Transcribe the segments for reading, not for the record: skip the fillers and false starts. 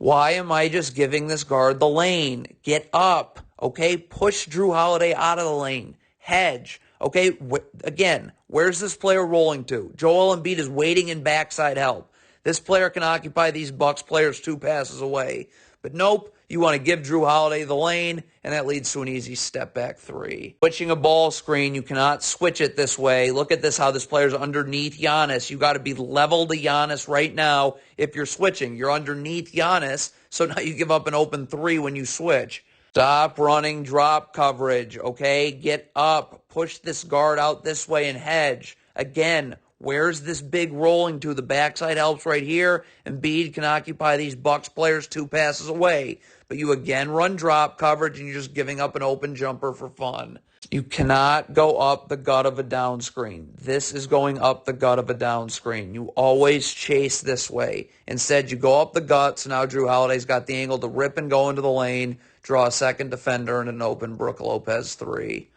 Why am I just giving this guard the lane? Get up, okay? Push Drew Holiday out of the lane. Hedge, okay? Again, where's this player rolling to? Joel Embiid is waiting in backside help. This player can occupy these Bucks players 2 passes away. But nope, you want to give Drew Holiday the lane, and that leads to an easy step back 3. Switching a ball screen, you cannot switch it this way. Look at this, how this player's underneath Giannis. You got to be level to Giannis right now if you're switching. You're underneath Giannis, so now you give up an open 3 when you switch. Stop running drop coverage, okay? Get up. Push this guard out this way and hedge. Again, where's this big rolling to? The backside helps right here. Embiid can occupy these Bucks players 2 passes away. But you again run drop coverage and you're just giving up an open jumper for fun. You cannot go up the gut of a down screen. This is going up the gut of a down screen. You always chase this way. Instead, you go up the gut, so now Drew Holiday's got the angle to rip and go into the lane, draw a second defender, and an open Brook Lopez 3.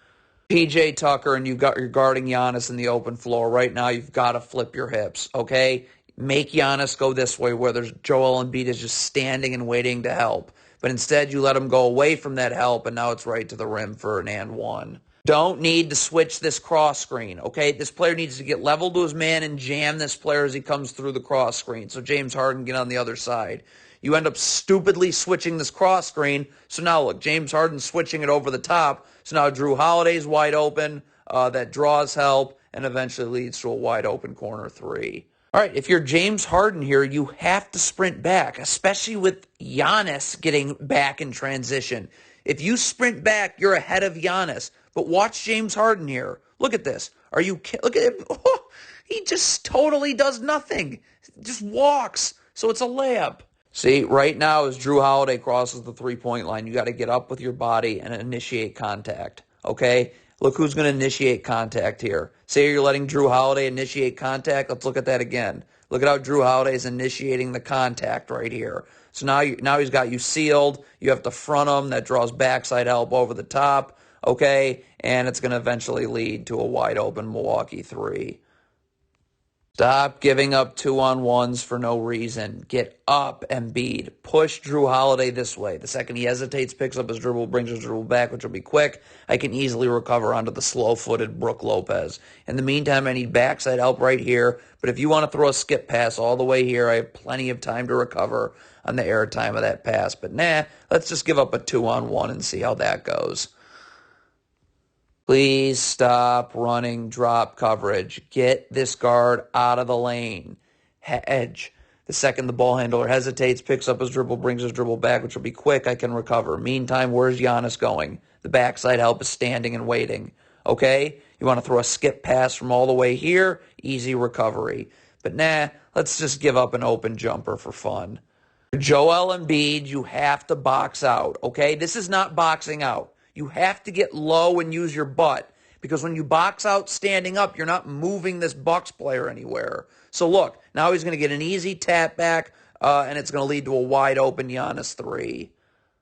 PJ Tucker, and you've got your guarding Giannis in the open floor. Right now, you've got to flip your hips, okay? Make Giannis go this way where there's Joel Embiid is just standing and waiting to help. But instead, you let him go away from that help, and now it's right to the rim for an and 1. Don't need to switch this cross screen, okay? This player needs to get level to his man and jam this player as he comes through the cross screen. So James Harden get on the other side. You end up stupidly switching this cross screen. So now look, James Harden switching it over the top. So now Drew Holiday's wide open. That draws help and eventually leads to a wide open corner 3. All right, if you're James Harden here, you have to sprint back, especially with Giannis getting back in transition. If you sprint back, you're ahead of Giannis. But watch James Harden here. Look at this. Look at him. Oh, he just totally does nothing. Just walks. So it's a layup. See, right now as Drew Holiday crosses the 3-point line, you got to get up with your body and initiate contact, okay? Look who's going to initiate contact here. Say you're letting Drew Holiday initiate contact. Let's look at that again. Look at how Drew Holiday is initiating the contact right here. So now he's got you sealed. You have to front him. That draws backside help over the top, okay? And it's going to eventually lead to a wide open Milwaukee 3. Stop giving up 2-on-1s for no reason. Get up, Embiid. Push Drew Holiday this way. The second he hesitates, picks up his dribble, brings his dribble back, which will be quick. I can easily recover onto the slow-footed Brook Lopez. In the meantime, I need backside help right here. But if you want to throw a skip pass all the way here, I have plenty of time to recover on the air time of that pass. But let's just give up a 2-on-1 and see how that goes. Please stop running drop coverage. Get this guard out of the lane. Hedge. The second the ball handler hesitates, picks up his dribble, brings his dribble back, which will be quick, I can recover. Meantime, where's Giannis going? The backside help is standing and waiting. Okay? You want to throw a skip pass from all the way here? Easy recovery. But let's just give up an open jumper for fun. Joel Embiid, you have to box out. Okay? This is not boxing out. You have to get low and use your butt because when you box out standing up, you're not moving this Bucks player anywhere. So look, now he's going to get an easy tap back, and it's going to lead to a wide open Giannis 3.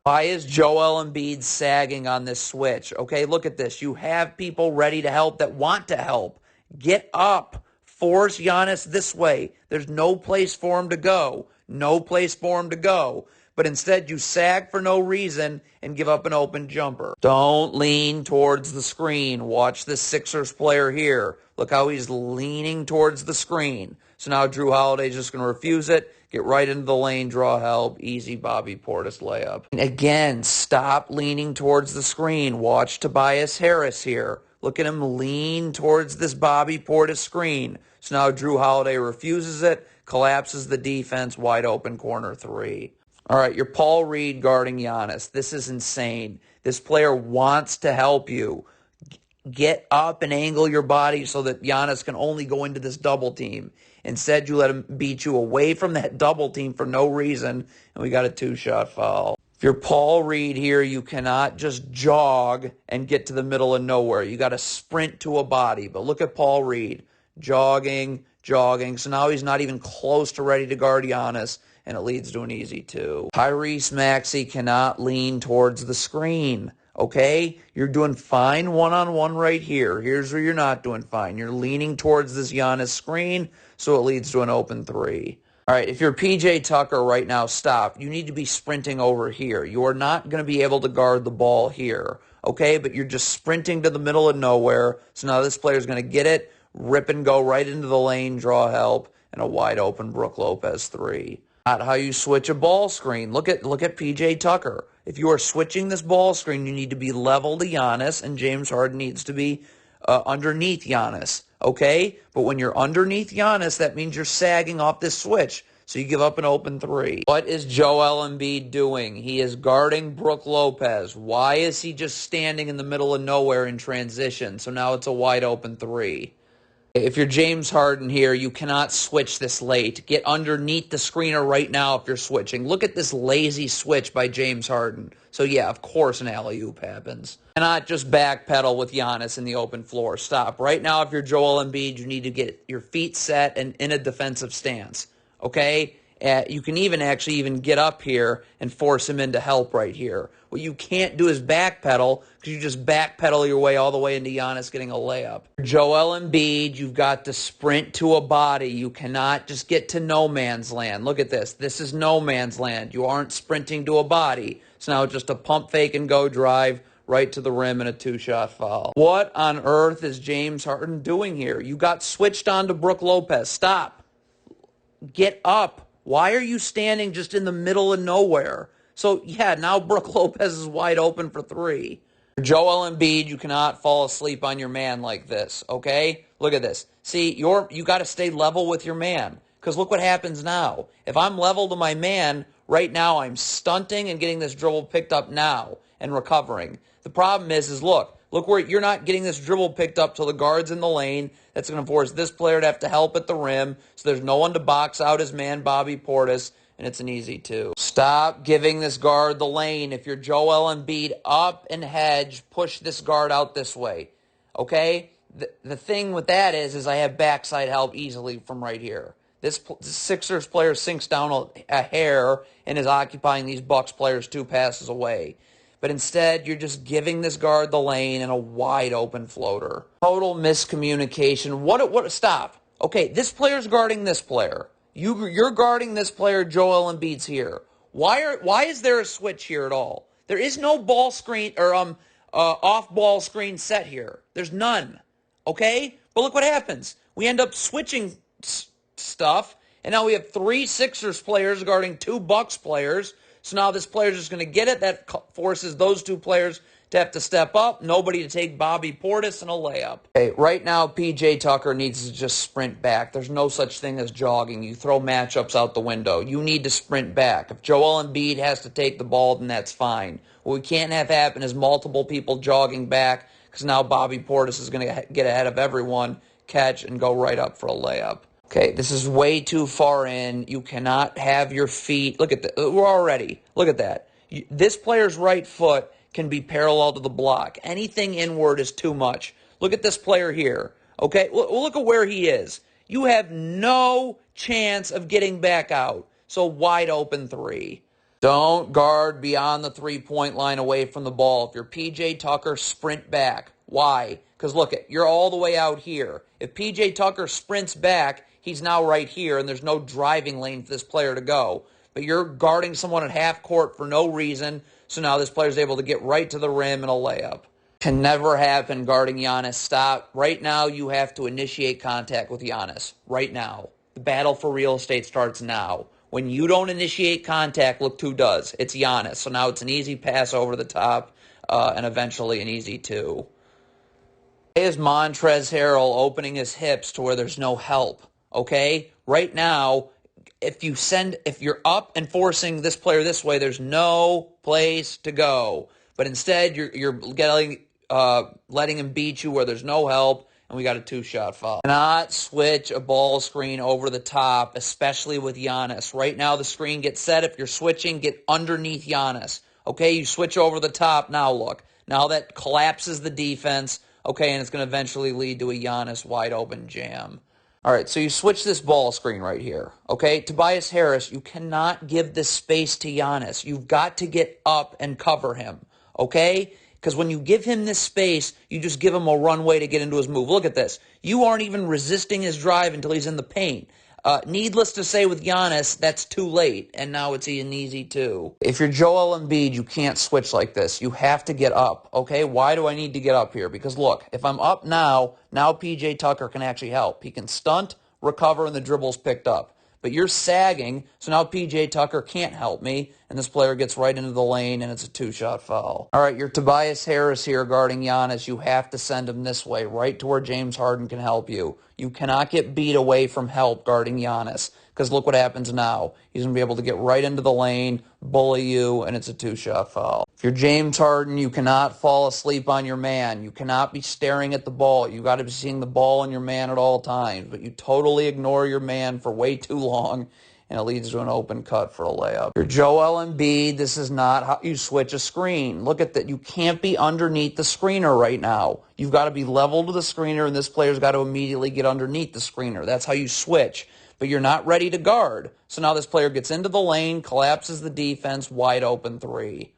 Why is Joel Embiid sagging on this switch? Okay, look at this. You have people ready to help that want to help. Get up. Force Giannis this way. There's no place for him to go. No place for him to go. But instead, you sag for no reason and give up an open jumper. Don't lean towards the screen. Watch this Sixers player here. Look how he's leaning towards the screen. So now Drew Holiday's just going to refuse it, get right into the lane, draw help, easy Bobby Portis layup. And again, stop leaning towards the screen. Watch Tobias Harris here. Look at him lean towards this Bobby Portis screen. So now Drew Holiday refuses it, collapses the defense, wide open corner 3. All right, you're Paul Reed guarding Giannis. This is insane. This player wants to help you. Get up and angle your body so that Giannis can only go into this double team. Instead, you let him beat you away from that double team for no reason, and we got a 2-shot foul. If you're Paul Reed here, you cannot just jog and get to the middle of nowhere. You got to sprint to a body. But look at Paul Reed, jogging. So now he's not even close to ready to guard Giannis, and it leads to an easy 2. Tyrese Maxey cannot lean towards the screen, okay? You're doing fine one-on-one right here. Here's where you're not doing fine. You're leaning towards this Giannis screen, so it leads to an open 3. All right, if you're PJ Tucker right now, stop. You need to be sprinting over here. You are not going to be able to guard the ball here, okay? But you're just sprinting to the middle of nowhere. So now this player is going to get it, rip and go right into the lane, draw help, and a wide open Brook Lopez three. Not how you switch a ball screen. Look at PJ Tucker. If you are switching this ball screen, you need to be level to Giannis, and James Harden needs to be underneath Giannis, okay? But when you're underneath Giannis, that means you're sagging off this switch, so you give up an open three. What is Joel Embiid doing? He is guarding Brook Lopez. Why is he just standing in the middle of nowhere in transition? So now it's a wide open three. If you're James Harden here, you cannot switch this late. Get underneath the screener right now if you're switching. Look at this lazy switch by James Harden. So, yeah, of course an alley-oop happens. Cannot just backpedal with Giannis in the open floor. Stop. Right now, if you're Joel Embiid, you need to get your feet set and in a defensive stance. Okay? You can even get up here and force him into help right here. What you can't do is backpedal because you just backpedal your way all the way into Giannis getting a layup. Joel Embiid, you've got to sprint to a body. You cannot just get to no man's land. Look at this. This is no man's land. You aren't sprinting to a body. So now it's just a pump fake and go drive right to the rim and a two-shot foul. What on earth is James Harden doing here? You got switched on to Brook Lopez. Stop. Get up. Why are you standing just in the middle of nowhere? So, yeah, now Brook Lopez is wide open for three. Joel Embiid, you cannot fall asleep on your man like this, okay? Look at this. See, you got to stay level with your man because look what happens now. If I'm level to my man, right now I'm stunting and getting this dribble picked up now and recovering. The problem is look where you're not getting this dribble picked up till the guard's in the lane. That's going to force this player to have to help at the rim. So there's no one to box out his man, Bobby Portis, and it's an easy two. Stop giving this guard the lane. If you're Joel Embiid, up and hedge, push this guard out this way. Okay? The thing with that is I have backside help easily from right here. This Sixers player sinks down a hair and is occupying these Bucks players 2 passes away. But instead, you're just giving this guard the lane and a wide open floater. Total miscommunication. Stop. Okay, this player's guarding this player. You're guarding this player. Joel Embiid's here. Why is there a switch here at all? There is no ball screen or off ball screen set here. There's none. Okay, but look what happens. We end up switching stuff, and now we have 3 Sixers players guarding 2 Bucks players. So now this player's just going to get it. That forces those 2 players to have to step up. Nobody to take Bobby Portis and a layup. Okay, right now PJ Tucker needs to just sprint back. There's no such thing as jogging. You throw matchups out the window. You need to sprint back. If Joel Embiid has to take the ball, then that's fine. What we can't have happen is multiple people jogging back because now Bobby Portis is going to get ahead of everyone, catch, and go right up for a layup. Okay, this is way too far in. You cannot have your feet. Look at that. Look at that. This player's right foot can be parallel to the block. Anything inward is too much. Look at this player here. Okay, look at where he is. You have no chance of getting back out. So wide open three. Don't guard beyond the three-point line away from the ball. If you're PJ Tucker, sprint back. Why? Because look, you're all the way out here. If PJ Tucker sprints back, he's now right here, and there's no driving lane for this player to go. But you're guarding someone at half court for no reason, so now this player's able to get right to the rim and a layup. Can never happen guarding Giannis. Stop. Right now, you have to initiate contact with Giannis. Right now. The battle for real estate starts now. When you don't initiate contact, look who does. It's Giannis. So now it's an easy pass over the top and eventually an easy two. Is Montrezl Harrell opening his hips to where there's no help? Okay? Right now, if you're up and forcing this player this way, there's no place to go. But instead, you're letting him beat you where there's no help, and we got a 2-shot foul. Cannot switch a ball screen over the top, especially with Giannis. Right now, the screen gets set. If you're switching, get underneath Giannis. Okay, you switch over the top. Now look. Now that collapses the defense. Okay, and it's going to eventually lead to a Giannis wide open jam. All right, so you switch this ball screen right here. Okay, Tobias Harris, you cannot give this space to Giannis. You've got to get up and cover him. Okay? Because when you give him this space, you just give him a runway to get into his move. Look at this. You aren't even resisting his drive until he's in the paint. Needless to say, with Giannis, that's too late, and now it's an easy 2. If you're Joel Embiid, you can't switch like this. You have to get up, okay? Why do I need to get up here? Because look, if I'm up now P.J. Tucker can actually help. He can stunt, recover, and the dribble's picked up. But you're sagging, so now P.J. Tucker can't help me, and this player gets right into the lane, and it's a 2-shot foul. All right, you're Tobias Harris here guarding Giannis. You have to send him this way, right to where James Harden can help you. You cannot get beat away from help guarding Giannis, because look what happens now. He's going to be able to get right into the lane, bully you, and it's a 2-shot foul. If you're James Harden, you cannot fall asleep on your man. You cannot be staring at the ball. You got to be seeing the ball and your man at all times, but you totally ignore your man for way too long, and it leads to an open cut for a layup. If you're Joel Embiid, this is not how you switch a screen. Look at that. You can't be underneath the screener right now. You've got to be level to the screener, and this player's got to immediately get underneath the screener. That's how you switch. But you're not ready to guard. So now this player gets into the lane, collapses the defense, wide open 3.